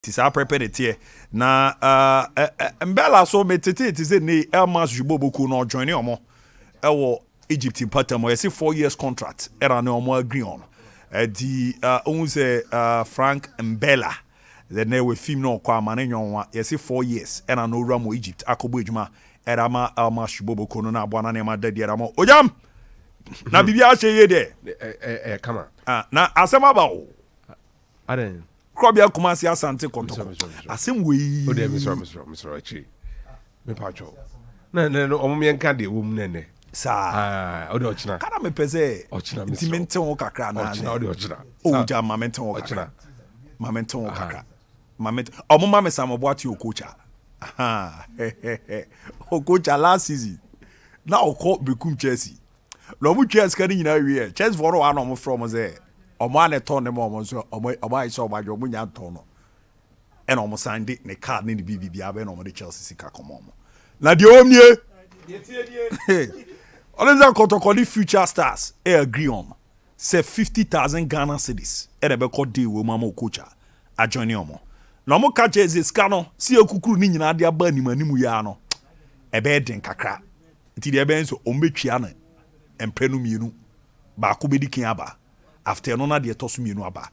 Tisa prepare tie na mbela so metete ti say ne Elmas Juboboku no join omo ewo Egypt patam we see 4 years contract era ne omo agree on di say Frank Mbela the ne we film no kwa ma ne nyon ye see 4 years era no ramo Egypt akobo ejuma era ma Elmas Juboboku no na abwana ne ma dadi era mo ojam na bibia che ye de come on na asema ba o aden Krobia Kumasi Asante Kotoko. Asim we. Oh, Mr. Achi. Me pacho. No, omo kan de wom nene. Sa. O de ochina. Kana me pese. Ochina me. Intimate wo kakra na. Ochina, o de ochina. O ja mamenten wo kakra. Mamenten wo kakra. Mamenten. Omo mame samoboati okocha. Aha. Okocha last season. Na okọ bekum Chelsea. Lo mu Chelsea kan nyina wie. Chelsea for one omo from there. Omo ane ton ne mo so omo ai so omo omo nya ton no e na omo sande ne card ne bibi abe na omo de Chelsea sika komo omo na de omnie Olenza Kotokoli future stars agree on say 50,000 Ghana cedis e de be ko dey wo mama coach a join omo na omo ka Chelsea sika no si ekukuru ni nyina de aba animanimu ya no e be den kakra nti de be nso omo betwia na emprenu mienu ba ko be dikin aba after no na de tosu mienu aba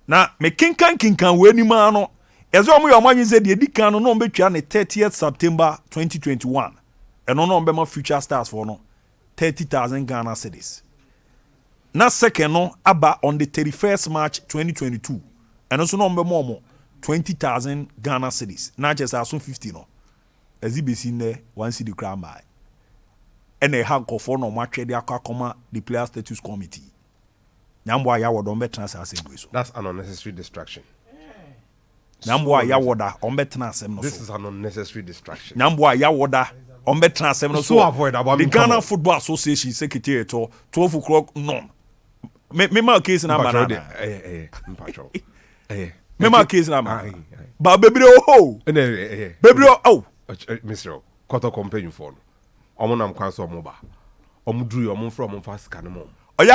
na me kinkan we ni ma no ezo omo yo manyi ze de dikan no betwa ne 30th September 2021 eno no be ma future stars for no 30,000 Ghana cedis na second no aba on the 31st March 2022 eno so no be mo 20,000 Ghana cedis na just aso 50 no ezibesi ne one cedi crown by ene ha nkofo no mo atwede akoma the player status committee Nyambo ya woda ombetena asem so. That's an unnecessary distraction. Nyambo ya woda ombetena asem no so. This is an unnecessary distraction. Nyambo ya woda ombetena asem no so. So avoid about the Ghana Football Association secretary to 12 o'clock no. Me ma case na banana. Mpacho. Me ma case na banana. Ba bebre oh. Bebre oh. Mr. Koto company for. Omo nam kwan so omo ba. Omo duru omo from omo fast kan mo. No,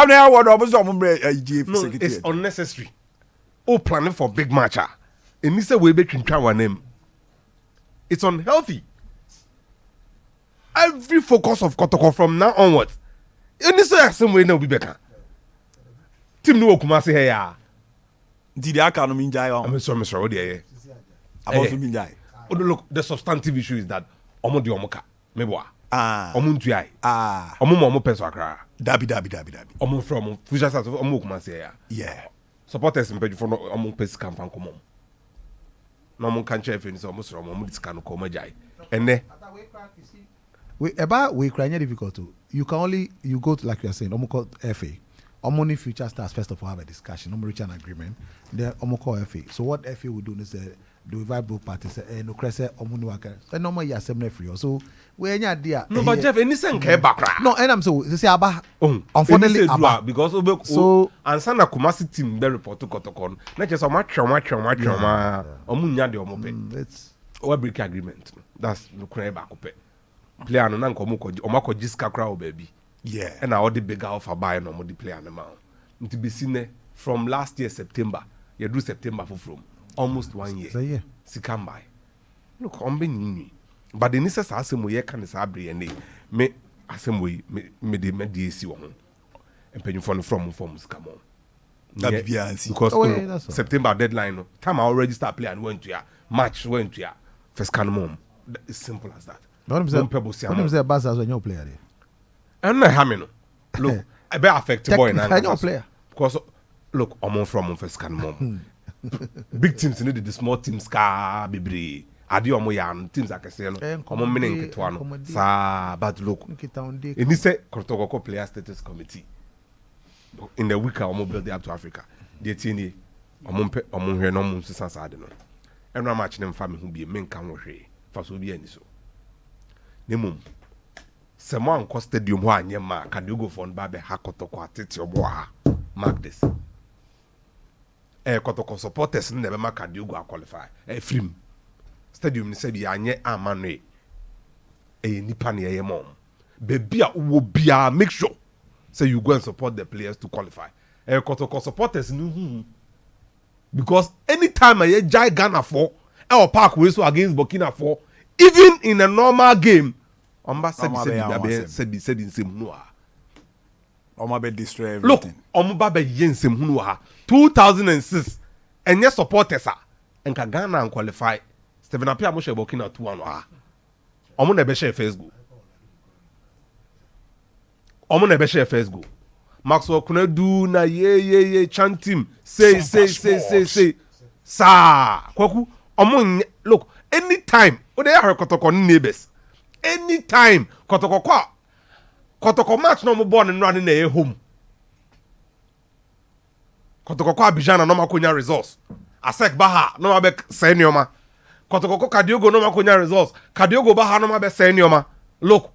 it's unnecessary. Oh, planning for big match. It needs a way between one name. It's unhealthy. Every focus of Kotoko from now onwards. It needs to some way now be better. Team no Kumasi here. Did I can't mean jai on? I'm sorry, Mr. Odi. About to mean jai. Oh, look, the substantive issue is that Omo di Omoka. Meboa. Omuntuai. Omo peswakra. Dabi. Omo from future stars omo Kumasi here. Yeah. Supporters in for no omo pesi kan fan komo. No omo kan chef ni so omo sro omo disika no ko majai. Ene. We cry difficult to. You can only go to, like you are saying, omo call FA. Omo ni future stars first of all have a discussion. Omo reach an agreement. Then omo call FA. So what FA will do is the vibe both parties say no crese omo ni waka. And no more ya semne free. So we any idea. No, but Jeff, any sen ke bakra. No, and I'm so say aba. Unfortunately aba. Because so answer na Kumasi team the report to Kotokon. Na just omo trauma. Omo nya de omo pe. It's we break agreement. That's no cry back up. Player no na nko omo ko jiska kra o baby. Yeah. And all the bigger offer buy no mo the player na ma. Nti be seen from last year September. You do September for from almost 1 year. so yeah. Sikam by. Look, ombe nini. But the necessary asem we can say abre ene. Me asem we me de esi wo ho. Empanyin from sikam on. Because September deadline no. Time I already start playing went to ya. Match went to ya. First can mom. It's simple as that. When you say Barca as a player there. And na ha me no. Look, I be affect boy na. I player. Because look, I'm from first can mom. Big teams need the small teams ka bebre. Adi omo ya teams akese no. Omo mene nketwa no. Sa but look. Eni say Kotoko player status committee. In the week omo build up to Africa. The tini omo hwe no omo sisa sa ade no. Enra match nem fa me hu bi men kan wo hwe. Fa so bi ani so. Nemum. Sema nko stadium ho anye ma Kadiogo fon ba be ha Kotoko atete obo ha. Mark this. Kotoko supporters in the Kadiogo qualify. Film stadium ni said anye amane. Nipa ne ye mom. Baby will be make sure say you go and support the players to qualify. Kotoko supporters because anytime I jai Ghana for our park we so against Burkina for even in a normal game Omba said nsem no ha Oma be destroy look everything. Omba be nsem no ha 2006 enye supporters enka Ghana and qualify Stephen Appiah mo she Burkina 2-1 ha omo na be share first goal omo na be share first goal Maxwell Kunadu na ye chant him say sa kwaku omo look anytime o dey are kotoko neighbors anytime kotoko match no mo born no na e home kotoko Abidjan no makonya results Asek Baha no ma be senior kotoko Kadiogo no makonya results Kadiogo Baha no ma be senior look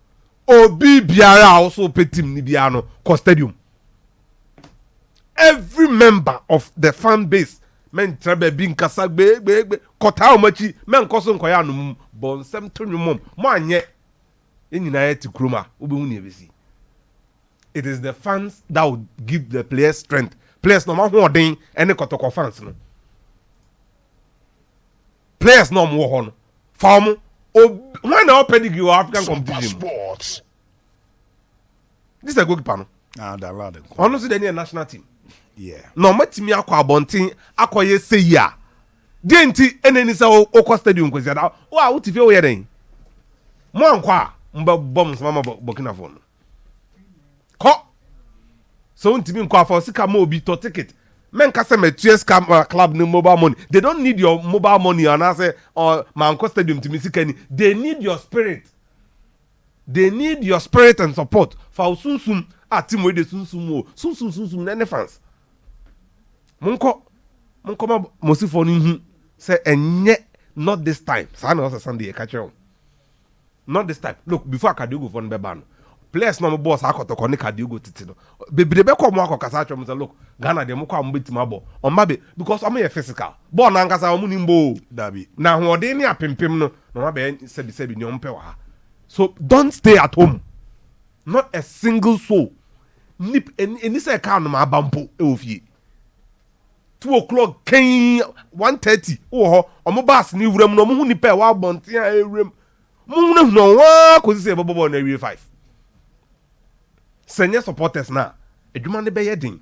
obi biara also pay team ni bia no ko stadium every member of the fan base men trabe bi nkasa gbe kota omachi men koso nkoya no bon sem to nwom mo anye enyina yeti kroma obehu ne ebesi it is the fans that will give the players strength players no ma hoden ene kotoko fans no players no mo ho no fam when na open the African competition this is a goalkeeper no That lad. honestly they need a national team Yeah. no matimi akwa abontin akoye sei a de nti eneni se okọ stadium kwesi ada wa utifie wo yeden mo ankwa mba bom sama Burkina Faso ko so ntimi nkwa for sika ma obi to ticket men ka se metua scam club no mobile money they don't need your mobile money and I say or manko stadium timi sika ni they need your spirit and support for sunsum team we dey sunsum na fans Munko ma mosifo no hu say enye not this time. Sa na Sunday e catch on. Not this time. Look, before Kadiogo for no be ban. Players no boss akotoko ne Kadiogo titi no. Bebrebe ko mo akokasa atwom say look, Ghana dem ko am betima ball. On ma be because am physical. Ball na nkasa am nimbo. Dabi. Na hoɔden ne apempem no, na ma be sebi ne ompe wa. So don't stay at home. Not a single soul. Nip any say kan no ma bampo e ofie. 2 o'clock ken 1:30 ho omo bus ni wuram no mo hu ni pe wa bonten a ewuram mo hu no wa ko si se bobo na wie 5 senior supporters na adwuma ne be yedin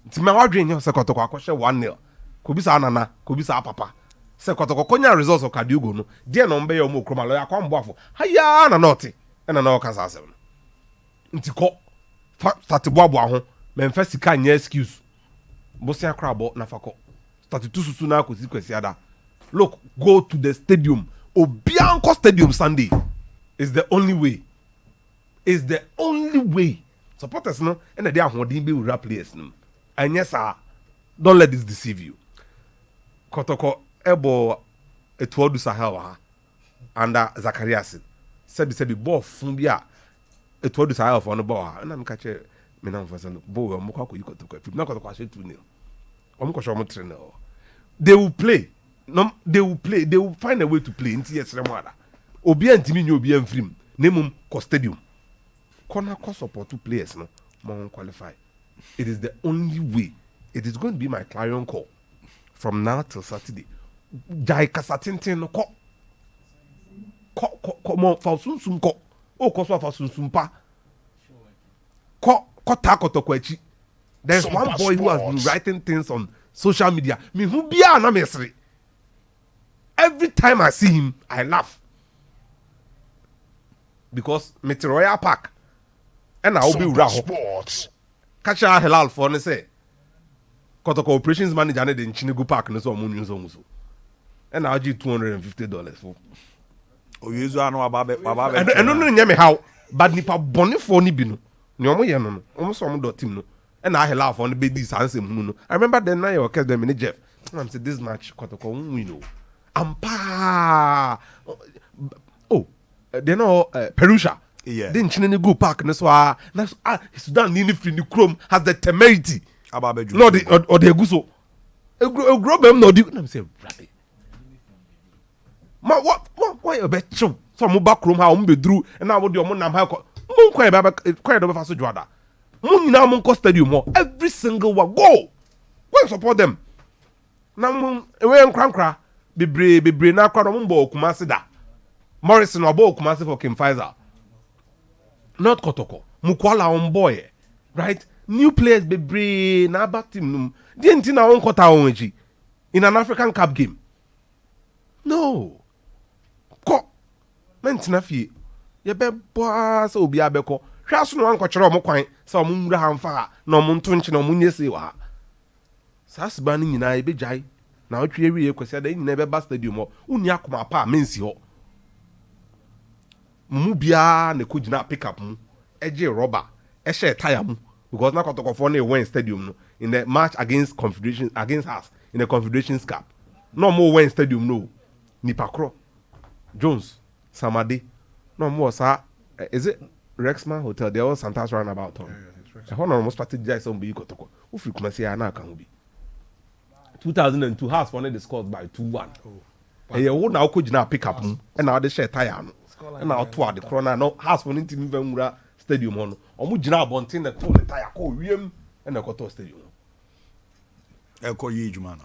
ntima wa dwen nye se kotoko akɔhye 1-0 ko bi sa nana ko bi sa papa se kotoko konya results of Kadiogo no de na mbe ye omo kroma lo yakwa mboafo haya na not na na okasa asem nti ko start boabo ho memfa sika nya excuse Bosia Crabo Nafako. 32 susu na kwesi ada. Look, go to the stadium. Obianco Stadium Sunday is the only way. Is the only way. Supporters no and they are holding be with players no. And yes sir, don't let this deceive you. Kotoko ebo etwodu Sahel under Zacharias. Said the ball fun bia etwodu Sahel for no ball. Na me catch me na for say ball mo kwa ko yikotoko. Na kotoko ase 2-0. They will play. No, they will find a way to play. Inti yes remada. Obi antimi nyo obi amfrim. Nemum ko stadium. Kona ko support two players no. Mo qualify. It is the only way. It is going to be my clarion call from now till Saturday. Jai kasatintin no ko mo fa sunsum ko. O ko so fa sunsum pa. Ko ta kotoko achi. There's Sompa one boy who has been writing things on social media. Me who be na mesri. Every time I see him, I laugh. Because Meteoroya Park and I will be Raho. Catch a halal for ne say. Kotoko operations manager in Chinigu Park no so mun so. And I'll give $250 for. O yezu anu ababe. And no nyame how but nipa boni for ni bi no. Ni omo ye no. Omo so omo do team no. And I laugh on the baby ansem no. I remember the night I kept them in Jeff. I'm say this match Kotoko win no. Ampa. Oh, they know Perusha. Yeah. Then Chinese go park no so Sudan ni free ni chrome has the temerity. Ababe. No the or the guso. E grow them no di. I'm say right. Ma what why you bet show. So mo back room how mo be through and now what the mo nam ha ko. Mo kwa do fa so joada. Mo nyina mo ko stadium mo every single one go and support them. na mo we nkwankra bebre na akwa no mbo Kumasi da Morrison obo Kumasi for Kim Faisal not Kotoko Mukwala on boy right new players bebre na aba team num di enti na won kota won eji in an African Cup game no ko mentina fie ye be boa so obi abeko hwa so no ankɔkyerɛ ɔmo kwan sɛ ɔmo nwura hamfa na ɔmo nto nkye na ɔmo nyese wa saa seba no nyinaa ebegyae na ɔtwe wie kwasi ada nyinaa bɛba stadium hɔ wonni akoma pa a mensi hɔ mu bia na kɔgyina pick up mu ɛgye rɔba ɛhyɛ tire mu because na kɔtɔkɔfoɔ no win stadium no in the match against us in the Confederations Cup na ɔmo win stadium no nipa korɔ Jones Samade na ɔmo wɔ saa is it Rexman Hotel they all Santas roundabout I want almost strategize some be kotoko who free Kumasi ana kan bi 2002 Hearts won the scores by 2-1 e wo na ko gina pick up and na dey share tire no and na to the corner no Hearts won team nwura stadium no omo gina abonten na to the tire ko wiem and na koto stadium e ko yi ejuma no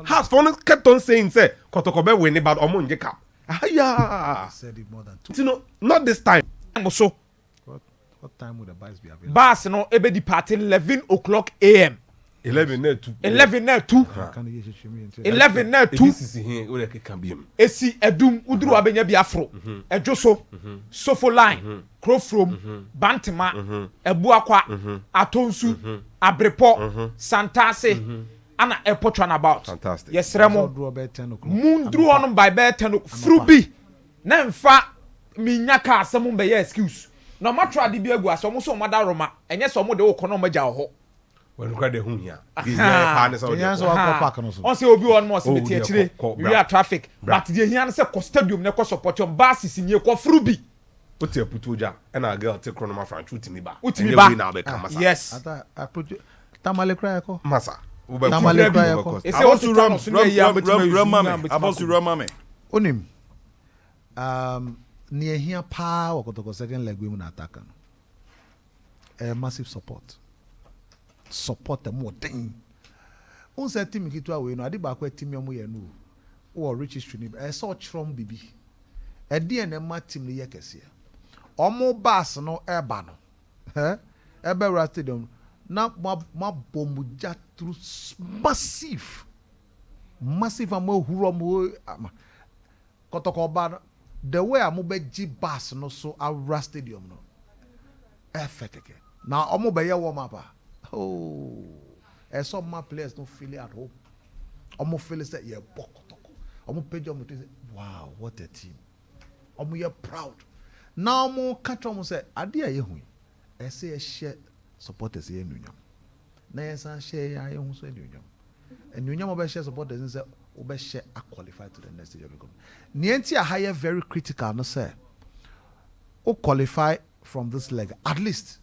Hearts won kept on saying say kotoko be win but omo nje cap I said it more than 2 you know not this time so what time would the bus be available bus no ebe depart 11 o'clock am 11 na 2 11 na 2 can you show me 11 na 2 this is here we can be esi edum uduru abenya bi afro ejoso sofo line crowfrom bantema ebuakwa atonsu abrepo santase ana airport about fantastic yesremo draw by 10 o'clock mundru on by 10 frubi na mfa minyaka asem mbe ye excuse no matwa de bi agu aso mo so mada roma enye so mo de wo kono magya ho when crowd hu here is there partners out Yes, there our park no so on say obi on mo se beti yeah, akire we are traffic but the here say ko stadium ne ko support on basis nye ko frubi put your putuja and a girl take chrono from utimi ba Utimi ba. na be kamasa yes I put tamale cry ko masa Tamale cry ko e say what to run Mame onim ni ehia pa wakotoko second leg we mu na attack no massive support the more thing on say team kitwa we no ade ba kwa team yomo ye no wo rich history ni so chrom bibi e de na ma team ni ye kese omo bass no eba no ebe ra stadium na ma bombu ja through massive ama huro mo kotoko ba the way amu be ji bass no so Ara stadium no effect now omo be ye warm up some my players don't feel it at home omo feel say yeah bokotoko omo page omo say wow what a team omo you proud now omo catch omo say ade aye hu e say share supporters ye nunyam na yes share ya ye hu so nunyam and nunyam obo share supporters say obo share a qualify to the next stage of the competition nienti a higher very critical no say o qualify from this leg at least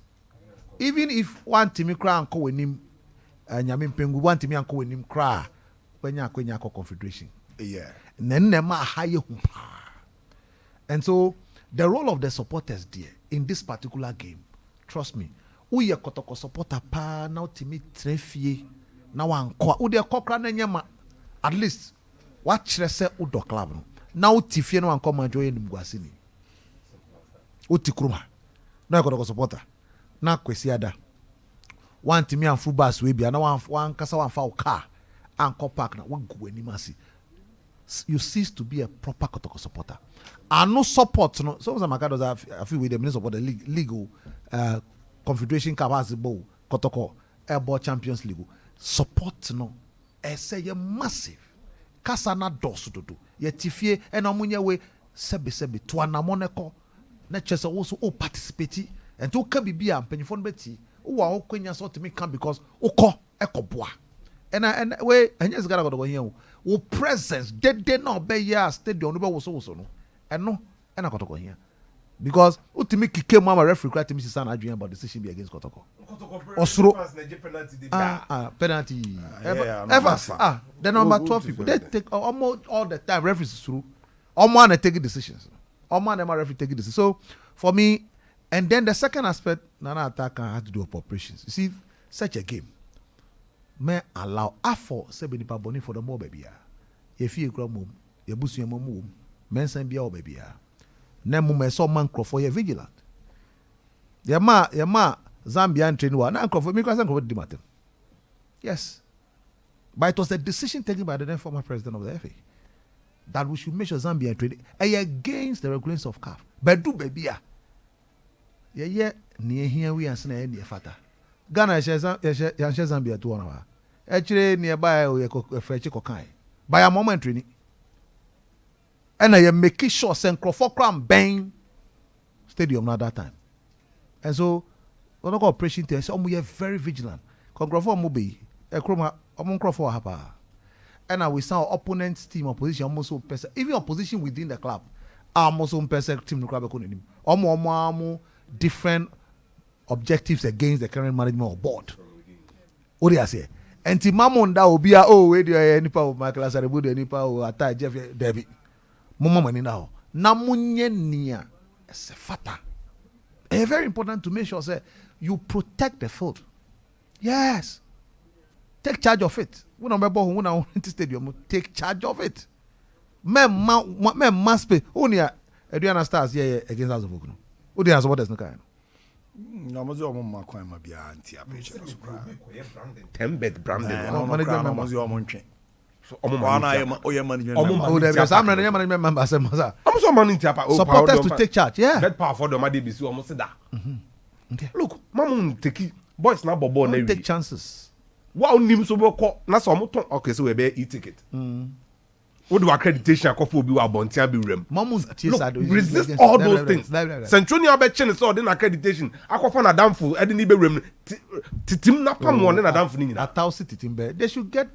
even if one team cry and call him nyame mpengu one team and call him cry kwenya confederation yeah nema higher humpa and so the role of the supporters there in this particular game trust me who ye kotoko supporter pa na team trefie na wanko who de kokra na nyama at least what chrese udo club no na utifie na wanko manjo ye nimguase ni utikruma na kotoko supporter na kwesi ada one team and full bus we bia na one kasa one fa car and car park na one go animasi you cease to be a proper kotoko supporter and no support no so some does I feel with the minister support the league confederation cup as bowl kotoko airborne champions league support no e say you massive kasa na dos dodo ye tifie e na munye we sebe to anamoneko na chese wo so o participate and to can be a penny phone betty who are all so to me come because oko ekoboa and we and yes gotta go here wo presence they not be ya stadium no be so no and no and I got to go here because ultimately kike mama referee cry to me san adrian about decision be against Kotoko Osro penalty ever the number 12 people they take almost all the time referees through almost and take decisions almost them referee take decisions so for me. And then the second aspect, Nana attacker had to do with operations. You see, such a game. may allow after 70 boni for the more baby. If you grow mum, your busu mum, men send be all baby. Nemu me so man for you vigilant. Yama Zambia and train one and for me because I'm going to matter. Yes. But it was a decision taken by the then former president of the FA that we should make sure Zambia trade against the regulations of CAF. But do baby. Yeah, near here we are saying near fata. Ghana shares Zambia to 1 hour. Actually, nearby we are French cocaine. By a moment training. And I am making sure St. Crawford Cram Bang Stadium at that time. And so, when I go operation team, so we are very vigilant. Crawford Mobi, a chroma, Crawford Hapa. And we saw opponent's team opposition almost so even opposition within the club. Almost so team almost different objectives against the current management board. What do you say? And Timamon that will be where do you any power of Michael Asaribu, any power of Atta Jeff Debbie. Mama money now. Namunye niya is a fata. It's very important to make sure say you protect the field. Yes. Take charge of it. When I'm in the stadium, take charge of it. Men must be only Adriana Stars against us of Oguno. Who the what is no kind? No, I'm your mama quite my be anti a picture. 10-bet branded. So management member supporters to take charge. Yeah. Bet power for the money be so almost that. Look, mamun take boys na bobo na take chances. Wow, nim so be call na so moton. Okay, so we be e-ticket. What do accreditation akofo bi wa bontia bi rem. Resist all those things. Centronia be chen so the accreditation. Akofo na damfo e ni be rem titim na pam won na damfo ni nyina. Atau titim be. They should get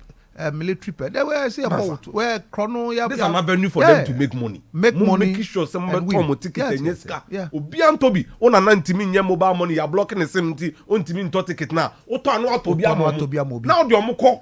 military pay. They were say about where chrono ya. This is an avenue for them to make money. Make sure some come ticket and yes. Obi antobi ona na ntimi nye mobile money ya blocking the same thing. Ontimi nto ticket na. Oto anu atobi amobi. Now the omukọ.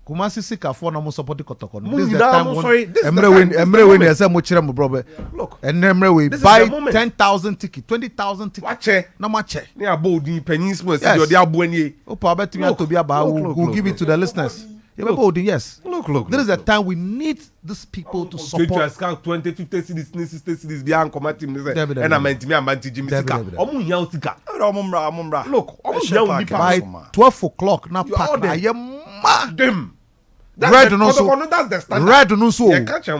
Kumasi sika for na mo support kotoko. This is the time when Emre win say mo chire mo brother. Look, and Emre we buy 10,000 ticket, 20,000 ticket. Wache. Na mache. Ni abo di penis mo say the abo ani. Opa betimi atobi aba we'll give it to the listeners. Yes. Look. This is the time we need these people to support. 20, 50 cities, 60 cities, be an combat team. And I'm meant to me, I'm meant to Jimmy Sika. Look, by 12 o'clock, now pack. I am them. Red no so. That's the standard. Red no so.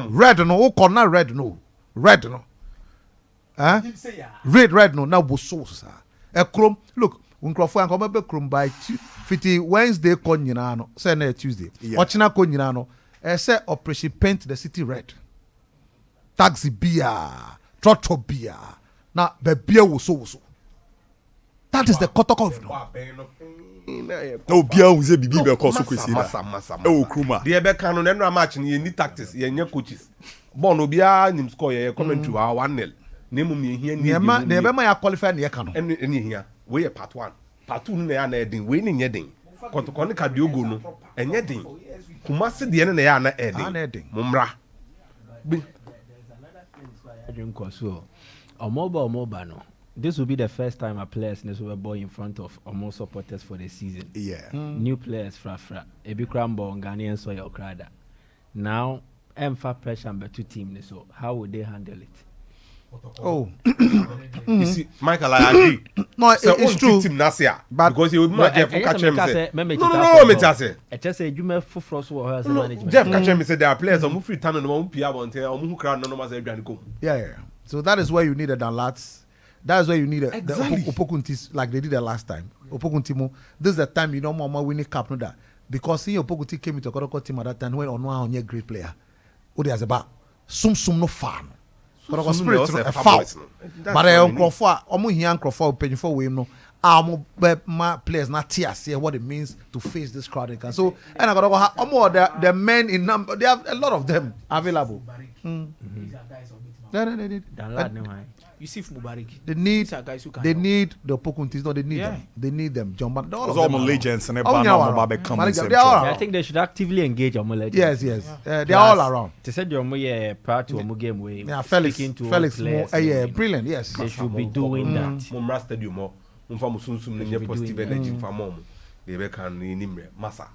Red no. Oh, corner red no. Red no. Huh? Red no. Now was so sir. A chrome. Look. Uncrophone come up chrome by 50 Wednesday con yinano. Say Tuesday. Watching con yinano. Say operation paint the city red. Taxi beer. Trotro beer. Now the beer was so. That is the cut off. No beer was a bibi because of oh kruma. The ebe canon and match ni any tactics ye coaches. Bon obia nim score ye commentary 1-0. Name me here ni ebe ma qualify ni canon. Any here. We part 1. Part 2 na na edin we ni nyedin. Kotokone ka diogo no enyedin. Kumase de na ya na edin. Mumra. Omoba no. This will be the first time a players in the ball in front of almost supporters for the season. Yeah. New players fra. Ebi Krambo Ghanaian soil crowd. Now, empha pressure but two teams. So how would they handle it? Oh, you see, Michael, I agree. No, it's true. Team Nasia, but because you would not Jeff catch him say. No, me say. I just say you may for frost or management. Jeff catch him say there are players on free time and one PR on tell who crowd no mas Yeah. So that is where you needed the lads. That's where you need the Opokuntis like they did the last time. Opokuntimo. This is the time you know Mama winning cap no that because seeing Opokunti came into Koroko team at that time when on a great player. Who there's about sum no fan. Koroko spirit a foul. But I Crawford, omu here Crawford penny for we no. My players not tears here what it means to face this crowd. So and I got omo the men in number. They have a lot of them available. Yusuf Mubarak. They need the Opokuntis. No, they need them. They need them. John, all of them legends and I think they should actively engage on legends. Yes. They are all around. They said you're proud to a game way. Yeah, Felix brilliant. Yes, they should be doing that. Mumra stadium more. Positive energy for mom. They can in Massa.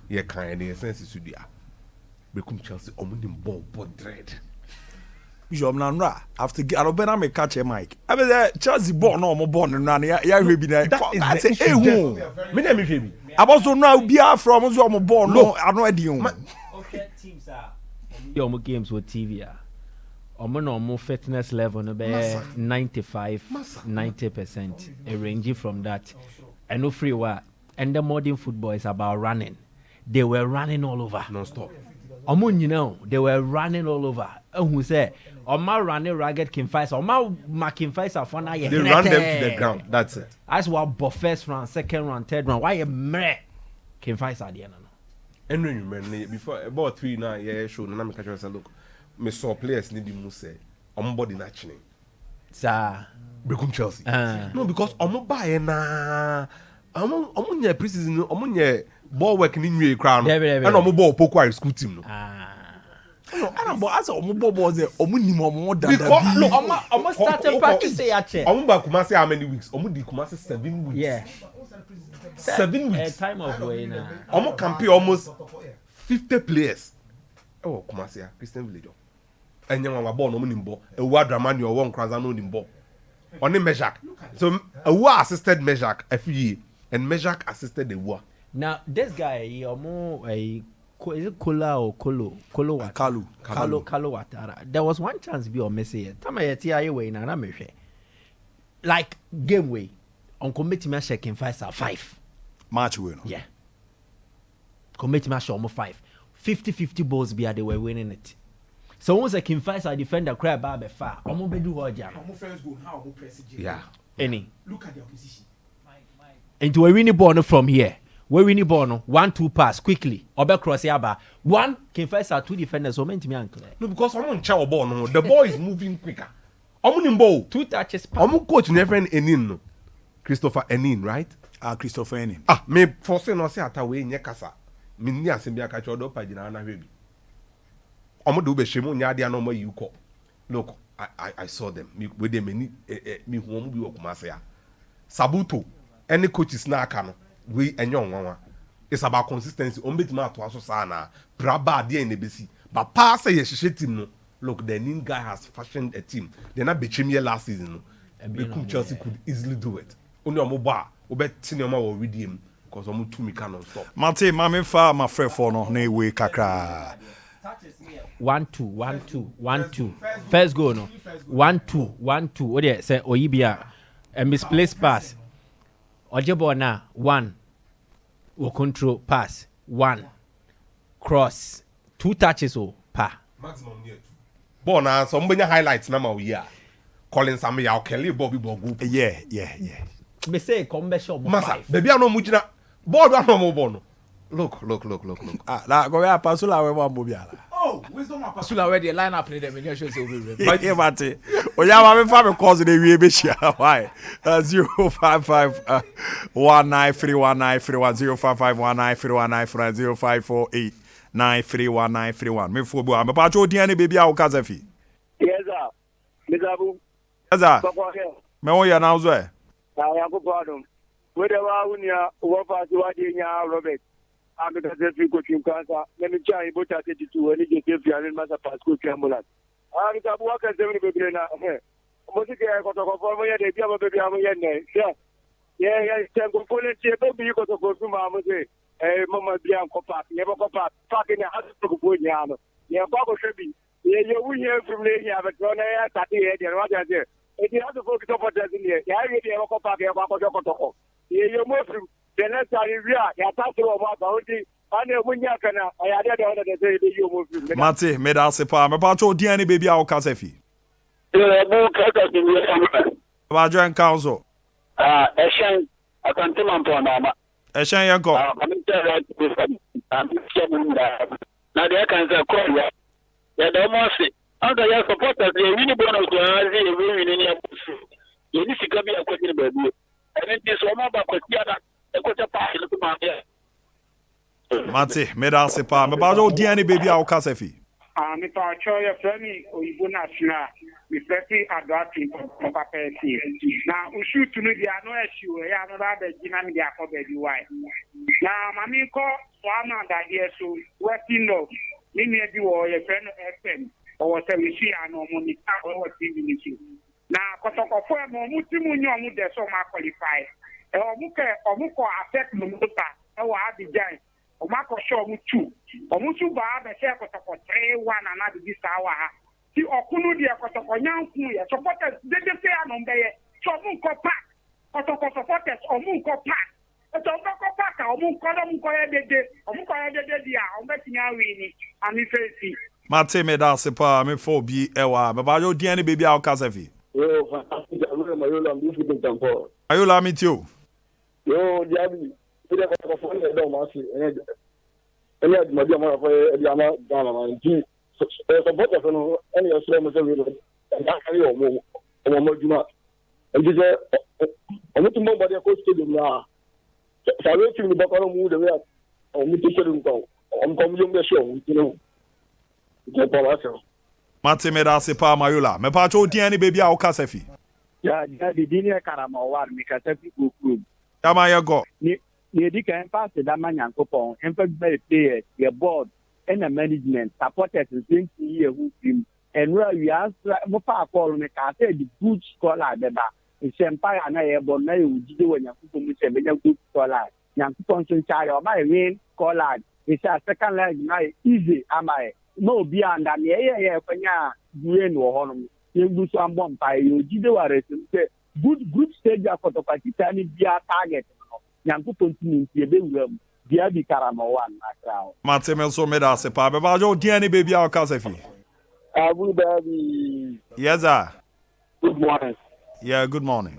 ye kan e sense studio bekum Chelsea omunim bomb dread Bishop Nanra after Arobena me catch a mic. I mean Chelsea ball no more born and ya be there. I say eh who me na me hwe bi about so now be from us mo ball no I no edi o. Okay, teams are omo games with TV omo no omo fitness level no be 95-90%. Ranging from that. And no free wa. And the modern football is about running. They were running all over. non-stop. You know, they were running all over. Who say, Oma running ragged Kimfights, Oma Kimfights are fun. They run them to the ground. That's it. That's what first round, second round, third round. Why you meh? Kimfights at the end. And when you remember before about 3 now, yeah, show na me catch you say look, me saw players need mu say, body naturally. Sir, Become Chelsea. No, because buy na nya preseason nya ball work ni nwie kra no and ball poker school team no. No, I don't as ball there nim more than because look started practice say ache. Ba Kumasi how many weeks? Di Kumasi 7 weeks. Yeah. 7 weeks. Time of way na. Campaign almost 50 players. Oh, Kumasi, Christian Village. And young ball no nim ball. E wa Dramani or one Kranza no nim ball. Only Mejak. So Ewa assisted Mejak FE and Mejak assisted the Ewa. Now this guy is it Kola or Kolo Kalu Watara. There was one chance be on Messi. Tama yeti aye way na me hwe. Like game way on committee match checking 5 match win. Yeah. Committee match almost 5. 50-50 balls be they were winning it. So once a King Fights a defender crab be far. Omo be do hoja. Omo first goal how omo press it. Yeah. Any. Look at their position. Into a winning ball from here. We winning ball no 1-2 pass quickly. Obe cross yaba. One King Fights are 2 defenders. So meant me uncle. No, because omo ncha ball no. The ball is moving quicker. Omo nim ball 2 touches. Omo coach never Enin no. Christopher Enin, right? Christopher Enin. Me force no say ata we nye kasa. Me ni asem bia ka chodo pa gina na hwe bi. Omo do be shemu nya dia no mo yi ko. Look, I saw them. Me with them me hu omo bi Kumasi a. Sabuto any coaches na aka no. We enyo nwanwa. It's about consistency. Omo betima to aso sa na. Braba dia in ebesi. But pass say ye team no. Look, the Nin guy has fashioned a team. They not between here last season no. Chelsea could easily do it. Only omo ba obe tinema wo redeem because omo too me can stop. Mate mame fa my friend for no na we kakra. 1-2. First goal no. 1-2. What they say Oyibia a misplaced pass. Ojebo na 1. Will control pass 1. Cross 2 touches pa. Maximum near 2. Ball na somebody highlights na ma we here. Calling some ya Kelly Bobby Bogu. Yeah. Me say come be shop 5. Baby I no mujina. Ball do no more no. Look. La go ya pasula we wa mobiala. Oh, wisdom of Pasula where the line up in them in your shows over. Yeah, mate. Oya ma me fa me cause the we be share. Why? 055 1931931055 193193105548 93191. Me fo bo me pa cho dia ne baby a wo kazafi. Yes sir. Mizabu. Yes sir. Me wo ya na zo e. Ya ko pardon. We de wa unia wo fa si wa de nya Robert. I'm going to say coaching cancer. Let me try about 32 when you get your master pass coach ambulance. I'm going to work as every baby now. Most of the I got to perform here, they have a baby. Yeah, can go for it. Baby, you got to go to Mamma. Mama, be on cop, never cop up, fucking a house to go down. Yeah, Baba should be. Yeah, you hear from lady, I have a drone air, 30 head, and what I say. If you have to focus on what doesn't hear, yeah, I really have a cop up here, Baba Jocko. Yeah, you're moving. The next time you are talking about Bounty, and when you can, I had the day you move. Mate, me da se pa me pa cho dia ne baby a wo kazafi. Ba join council. Eshan, I can tell them for Mama. Eshan yanko. Now they can say, call ya. Yeah, the most. Under your supporters, they really bonus to every winning. You need to come here, question baby. And it is one about Kotiana. Mate, me da se pa me ba jo dia ne baby a wo kazafi. Me pa cho ya frami oyibo national me prefi adati for papa esi na ushutu no dia no esi o ya no ba be gina me dia ko be bi why na mami ko ama dadeɛ so working no ne nua bi wɔ yɛ fɛ no FM ɔwɔ sɛ mehyia no ɔmo nika ɔwɔ TV ne so na kɔtɔkɔfo ɛma ɔmo ti mu nye ɔmo dɛ sɛ ɔmo aqualify ɔmo kɔ affect no mota ɛwɔ Abidjan ɔmo akɔhyɛ ɔmo 2 ɔmo nso baa bɛhyɛ kɔtɔkɔ 3-1 ana de bi saa wɔ ha ti ɔkono deɛ kɔtɔkɔ nyanko yɛ supporters dede fɛ anom bɛyɛ sɛ ɔmo nkɔ park kɔtɔkɔ supporters ɔmo nkɔ park ɛtɔ ɔmo kɔ park a ɔmo nkɔ yɛ dede di a ɔmo bɛtumi awi ni ami fɛsi. Mate me da se pa me fo bi ewa me ba yo diane baby a okasa fi. Yo, fantastic. Mayola, I'm just looking for. Ayola meet you. Yo, Diaby, we have a phone that don't matter. And yeah, my dear mother, the Ama Ghana, and G. Support of any Australian material. And I carry on more Juma. And this is a little more by the coach stadium now. So I wait till the Bakaro move the way I'm going to I'm coming to the show, you know. Mate me da se pa Mayola. Me pa cho diane baby a okasa fi. Ya di dini karama war mi ka tafi kuku. Kama ya go. Ni di kan pass da manyankopon. En fa be players, your board and the management supporters in 20 years who team. And we are mo pa call me ka say the good scholar beba. Empire na ye bon na you jide wo nyankopon mu se be good scholar. Nyankopon so chare o ma win scholar. It's a second leg na easy am I. No be and na ye kwanya duwe no hono. You so ambon pa you jide ware se good group stage akotopati tani bia target Nyankopon tini tie be wuram bia bi karama wan akra. Mate me so me da se pa be ba jo diane baby a okasa fi. Abu Dhabi. Yes sir. Good morning. Yeah, good morning.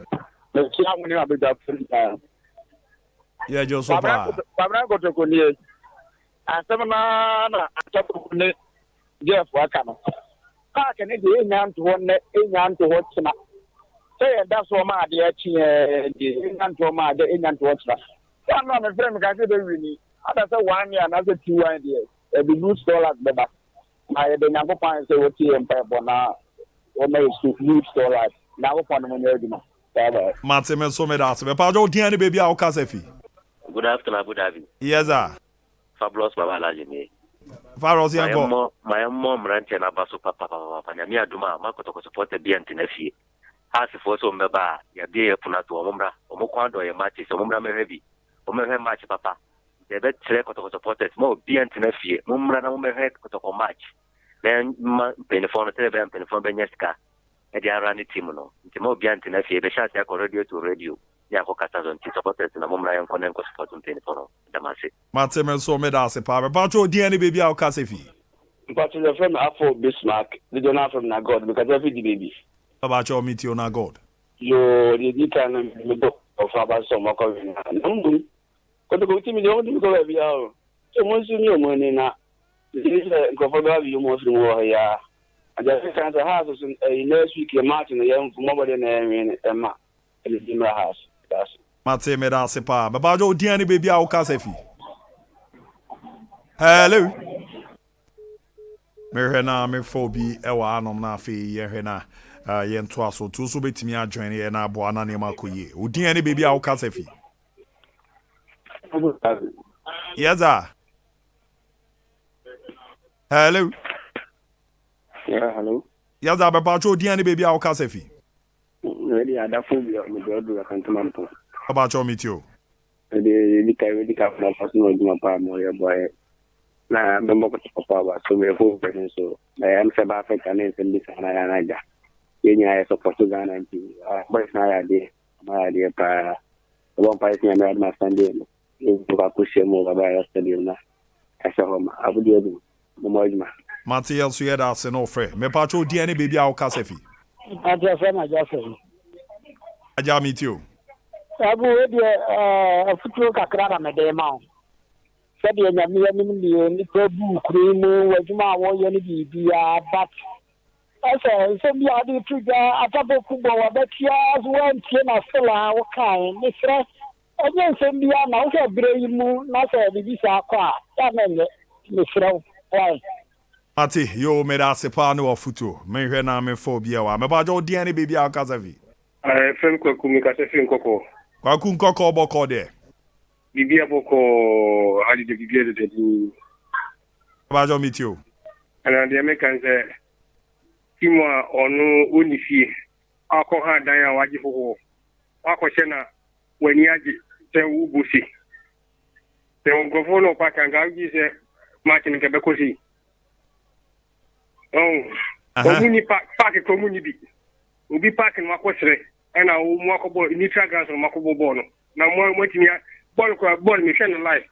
The chairman of the Yeah, jo so pa. Babra go to Konie. Asemana na atopune Jeff Wakano. Ka kene de enyan to hotna. Say that's what my dear enyan to hotna. One on the frame ka say be wini. Ada say 1 year na say 2 years. E be good dollars beba. My the Nyankopon say what empire bona. O may good dollars. Na wo pon mo nyadima. Bye. Mate me so me da se be pa jo diane baby a okasa fi. Good afternoon, Abu Dhabi. Yes sir. Fabulous Baba Lajimi. Faros yanko. My mom ranche na baso papa nyami aduma makotoko support bi antinafie. Hasi fo so mbeba ya bie puna to omumra. Omokwando ye match so omumra mehebi. Omehe match papa. Debe tre kotoko support mo bi antinafie. Mumra na omehe kotoko match. Then penifon tebe penifon benyeska. E dia rani team no. Ntimo bi antinafie be sha ko radio to radio. Ya ko kata zon ti supporters na mumra yan konen ko support penifon damase. Mate me so me da se pa be pa cho diane baby a okasa fi. But the friend Afro Bismarck, they don't have from God because every baby. About your meet you na God. Yo, the can of about some more coming. No, because the team is only go every hour. So once you know money now, this is a government you most more here. And just kind of house in next week, you're marching the young from over the name in Emma in the Dimmer house. That's Mate me da se pa. Be ba jo diane baby a okasa fi. Hello. Merhena me fobi ewa anom na afi yehena yento aso to so betimi adwen ye na abo ana ne makoye odin ene bebi a wokasa fi. Yes sir. Hello. yeah, hello. Yes sir, baba cho odin ene bebi a wokasa fi. Really ada phobia me do akantamampo. Baba cho meet you. The ka na personal do pa mo ya boy. Na member ko papa ba so we go person so I am South African and this na naja yenya ya support Ghana nti boys na ya de ma ya pa one place na me ma Sunday no ko ka push mo ba ya stadium na asa homa abu de do mo mojma Material so yeda se no frɛ me pa cho DNA baby a wokasa fi. aja fa na ja fa Aja meet you. abu we de futuro kakra na me de ma said you have million bu cream wajuma wo ye ni bibia but asa so bi ade tuga atabo kubo wa betia as one tie na sela wo kan ni fre enye nsembia na wo se bre yi mu na se bibi sa kwa ya menye ni fre why Mate yo me da se pa no ofuto me hwe na me fo bia wa me ba jo DNA baby a wokasa fi. fem ko kumika se fin koko Kwa kun koko boko de. Bibi aboko adi de bibi de du. Abajo meet you. And the Americans Timwa onu unifi. Ako ha dan ya waji ho. Ako shena when yaji se ubusi. Se ngofo no pa kan ga ji se Martin Kebekosi. Komuni park komuni bi. Ubi park no akosere. Ena wo mu akobo neutral ground no makobo ball no. Na mo timi ball mi hwe no live.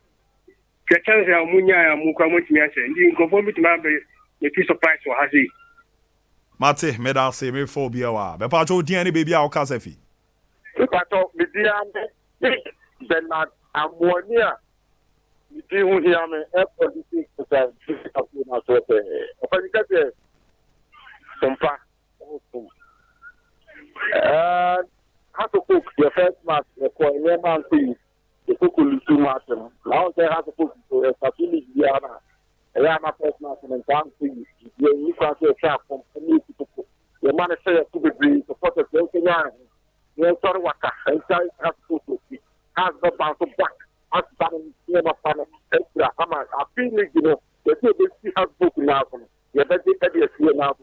Ke chance ya munya ya mu kwa mo timi ase. Ndi ngofo mi timi abe ye fi surprise wa hasi. Mate, me da say me for bia wa. Be pa cho din ani baby a o ka safi. Pato mi di ande. Then na ammonia. Mi di hu here me F46% of na so te. Ofani ka te Sompa. How to cook your first match, the coin man thing, the cook will do match. Now they have to cook to a facility. I am a first match and time thing. You can't say a chap from community to cook. The man is saying to be support the young. You sorry what I have to cook. Has the bounce back. As done never fun. Extra. I feel like you know, the two they have book now. You better get here now.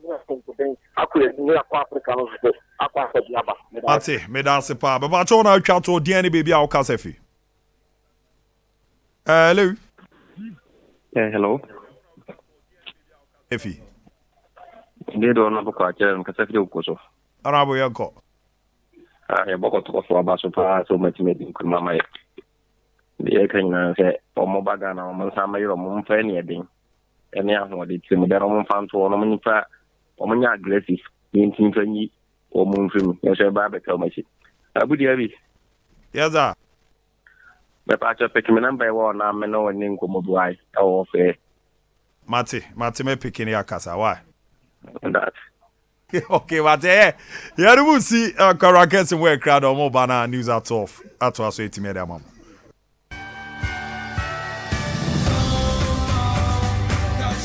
Mate, me da se pa. Be pa cho na twa to din ani baby a o ka safi. Hello. Hello. Efi. Ndi do na boko ache nkasa fi ukoso. Arabo yanko. Ya boko to so aba so pa so much me din kuma mai. Ndi kan na se o mo baga na mo sa mai ro mo fa ni edin. Ene ahụ dị tiri mudara mo fa nto no mo nipa o mo nya aggressive ni ntin fanyi o mo mfim ya so ba be ka machi. Abudi abi. Yaza. Be pa cha pick me number 1 na me no ni nko mo buai. O fe. Mate me picking ya kasa why? That. Okay, mate. Ya rubusi karakesi we crowd o mo bana news at off. Atwa so etimi ada mama.